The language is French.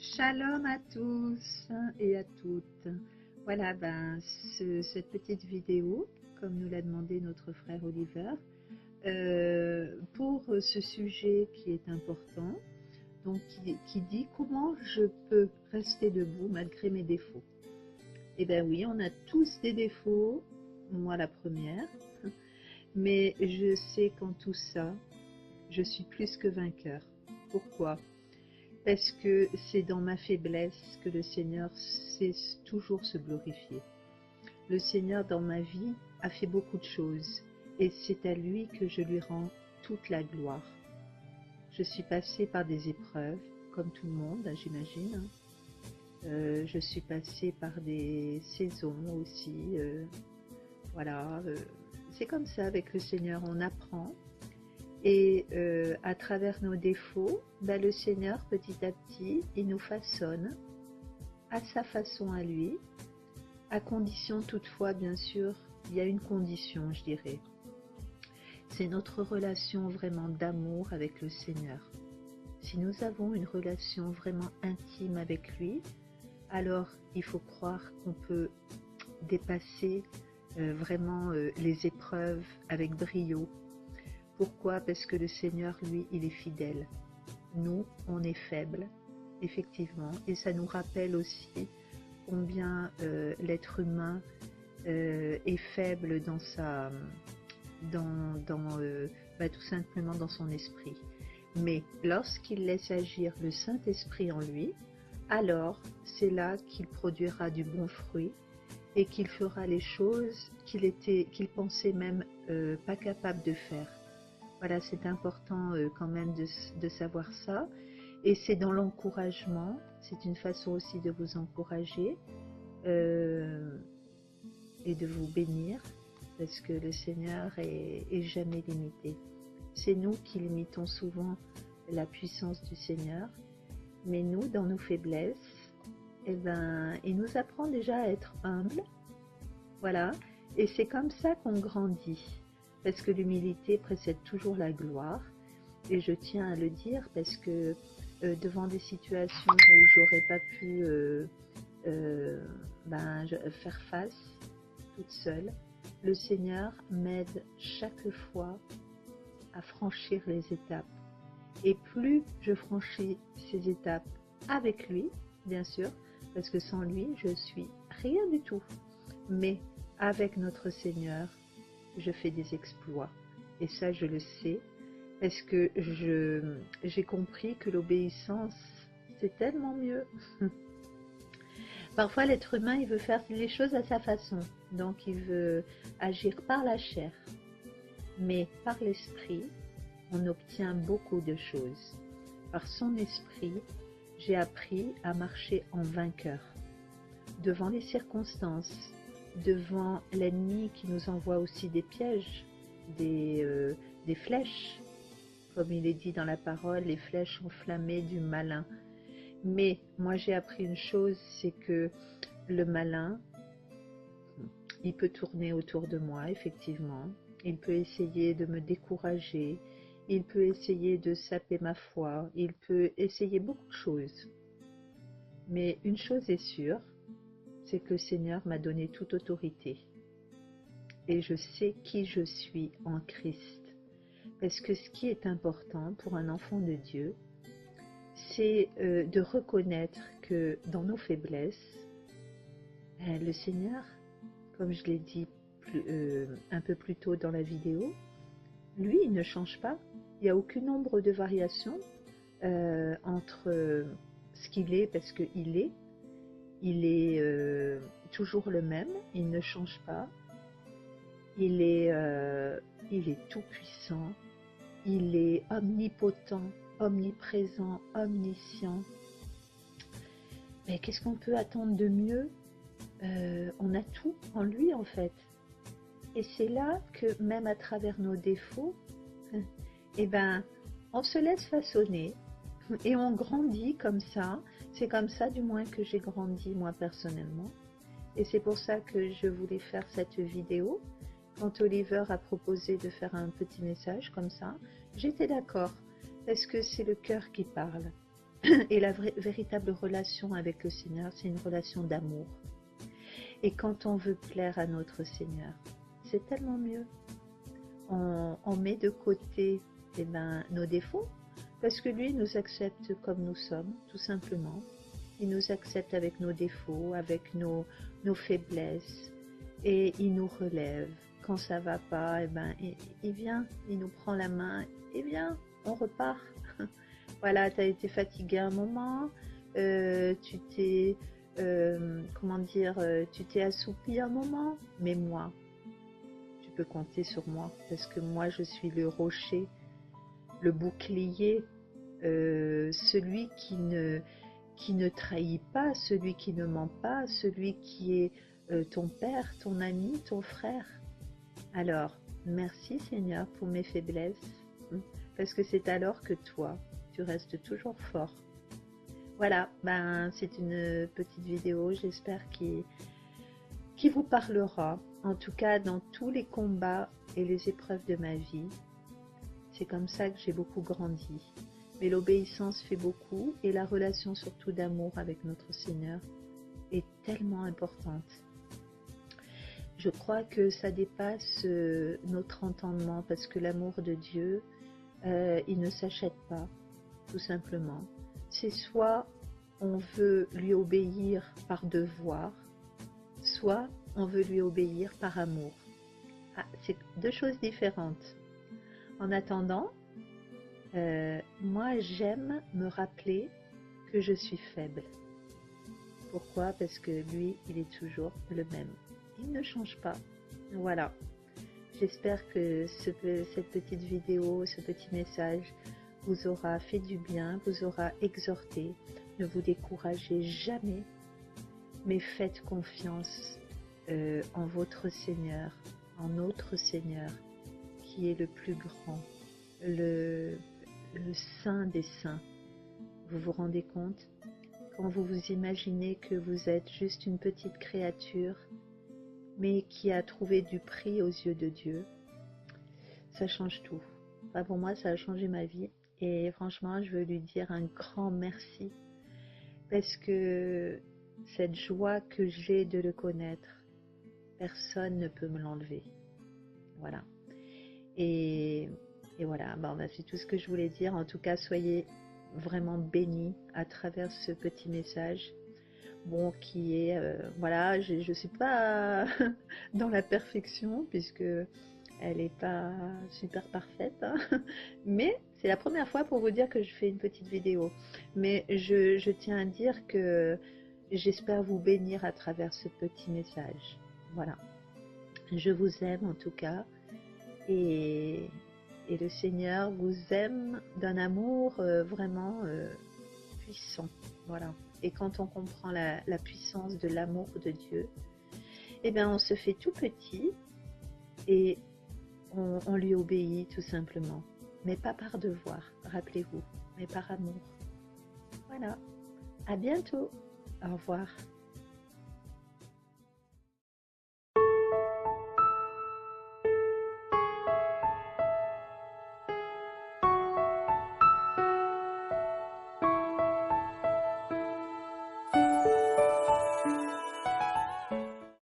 Shalom à tous et à toutes. Voilà, cette petite vidéo, comme nous l'a demandé notre frère Oliver, pour ce sujet qui est important, donc qui dit comment je peux rester debout malgré mes défauts. Eh bien oui, on a tous des défauts, moi la première, mais je sais qu'en tout ça, je suis plus que vainqueur. Pourquoi ? Parce que c'est dans ma faiblesse que le Seigneur sait toujours se glorifier. Le Seigneur dans ma vie a fait beaucoup de choses et c'est à lui que je lui rends toute la gloire. Je suis passée par des épreuves, comme tout le monde, j'imagine. Je suis passée par des saisons aussi. C'est comme ça avec le Seigneur, on apprend. Et à travers nos défauts, le Seigneur, petit à petit, il nous façonne à sa façon à lui, à condition toutefois, bien sûr, il y a une condition, je dirais. C'est notre relation vraiment d'amour avec le Seigneur. Si nous avons une relation vraiment intime avec lui, alors il faut croire qu'on peut dépasser vraiment les épreuves avec brio. Pourquoi ? Parce que le Seigneur, lui, il est fidèle. Nous, on est faibles, effectivement, et ça nous rappelle aussi combien l'être humain est faible dans tout simplement dans son esprit. Mais lorsqu'il laisse agir le Saint-Esprit en lui, alors c'est là qu'il produira du bon fruit et qu'il fera les choses qu'il pensait même pas capable de faire. Voilà, c'est important quand même de savoir ça. Et c'est dans l'encouragement, c'est une façon aussi de vous encourager et de vous bénir, parce que le Seigneur est jamais limité. C'est nous qui limitons souvent la puissance du Seigneur, mais nous, dans nos faiblesses, il nous apprend déjà à être humble. Voilà, et c'est comme ça qu'on grandit. Parce que l'humilité précède toujours la gloire, et je tiens à le dire parce que devant des situations où j'aurais pas pu faire face toute seule, le Seigneur m'aide chaque fois à franchir les étapes. Et plus je franchis ces étapes avec lui, bien sûr, parce que sans lui, je suis rien du tout. Mais avec notre Seigneur, je fais des exploits. Et ça, je le sais, parce que j'ai compris que l'obéissance, c'est tellement mieux. Parfois, l'être humain, il veut faire les choses à sa façon. Donc, il veut agir par la chair. Mais par l'esprit, on obtient beaucoup de choses. Par son esprit, j'ai appris à marcher en vainqueur. Devant les circonstances, devant l'ennemi qui nous envoie aussi des pièges, des flèches, comme il est dit dans la parole, les flèches enflammées du malin. Mais moi j'ai appris une chose, c'est que le malin, il peut tourner autour de moi, effectivement. Il peut essayer de me décourager, il peut essayer de saper ma foi, il peut essayer beaucoup de choses. Mais une chose est sûre, c'est que le Seigneur m'a donné toute autorité. Et je sais qui je suis en Christ. Parce que ce qui est important pour un enfant de Dieu, c'est de reconnaître que dans nos faiblesses, le Seigneur, comme je l'ai dit un peu plus tôt dans la vidéo, lui, il ne change pas. Il n'y a aucun nombre de variations entre ce qu'il est, parce qu'il est. Il est toujours le même, il ne change pas. Il est tout puissant, il est omnipotent, omniprésent, omniscient. Mais qu'est-ce qu'on peut attendre de mieux ? On a tout en lui en fait. Et c'est là que même à travers nos défauts, on se laisse façonner et on grandit comme ça. C'est comme ça du moins que j'ai grandi moi personnellement. Et c'est pour ça que je voulais faire cette vidéo. Quand Oliver a proposé de faire un petit message comme ça, j'étais d'accord, parce que c'est le cœur qui parle. Et la véritable relation avec le Seigneur, c'est une relation d'amour. Et quand on veut plaire à notre Seigneur, c'est tellement mieux. On met de côté nos défauts, parce que lui nous accepte comme nous sommes, tout simplement. Il nous accepte avec nos défauts, avec nos faiblesses, et il nous relève. Quand ça va pas, il vient, il nous prend la main, et viens, on repart. Voilà, tu as été fatigué un moment, tu t'es, tu t'es assoupi un moment, mais moi, tu peux compter sur moi, parce que moi, je suis le rocher, le bouclier, celui qui ne trahit pas, celui qui ne ment pas, celui qui est ton père, ton ami, ton frère. Alors, merci Seigneur pour mes faiblesses, parce que c'est alors que toi, tu restes toujours fort. Voilà, c'est une petite vidéo, j'espère qui vous parlera. En tout cas, dans tous les combats et les épreuves de ma vie, c'est comme ça que j'ai beaucoup grandi. Mais l'obéissance fait beaucoup, et la relation surtout d'amour avec notre Seigneur est tellement importante. Je crois que ça dépasse notre entendement, parce que l'amour de Dieu, il ne s'achète pas, tout simplement. C'est soit on veut lui obéir par devoir, soit on veut lui obéir par amour. Ah, c'est deux choses différentes. En attendant, moi j'aime me rappeler que je suis faible. Pourquoi? Parce que lui, il est toujours le même. Il ne change pas. Voilà. J'espère que cette petite vidéo, ce petit message vous aura fait du bien, vous aura exhorté. Ne vous découragez jamais, mais faites confiance en votre Seigneur, en notre Seigneur, qui est le plus grand, le Saint des Saints. Vous vous rendez compte? Quand vous vous imaginez que vous êtes juste une petite créature, mais qui a trouvé du prix aux yeux de Dieu, ça change tout. Enfin, pour moi, ça a changé ma vie. Et franchement, je veux lui dire un grand merci. Parce que cette joie que j'ai de le connaître, personne ne peut me l'enlever. Voilà. Et voilà, c'est tout ce que je voulais dire. En tout cas, soyez vraiment bénis à travers ce petit message. Bon, qui est, voilà, je ne suis pas dans la perfection, puisque elle n'est pas super parfaite, hein. Mais c'est la première fois pour vous dire que je fais une petite vidéo. Mais je tiens à dire que j'espère vous bénir à travers ce petit message. Voilà. Je vous aime en tout cas, et le Seigneur vous aime d'un amour vraiment puissant. Voilà. Et quand on comprend la puissance de l'amour de Dieu, on se fait tout petit et on lui obéit tout simplement. Mais pas par devoir, rappelez-vous, mais par amour. Voilà. À bientôt. Au revoir.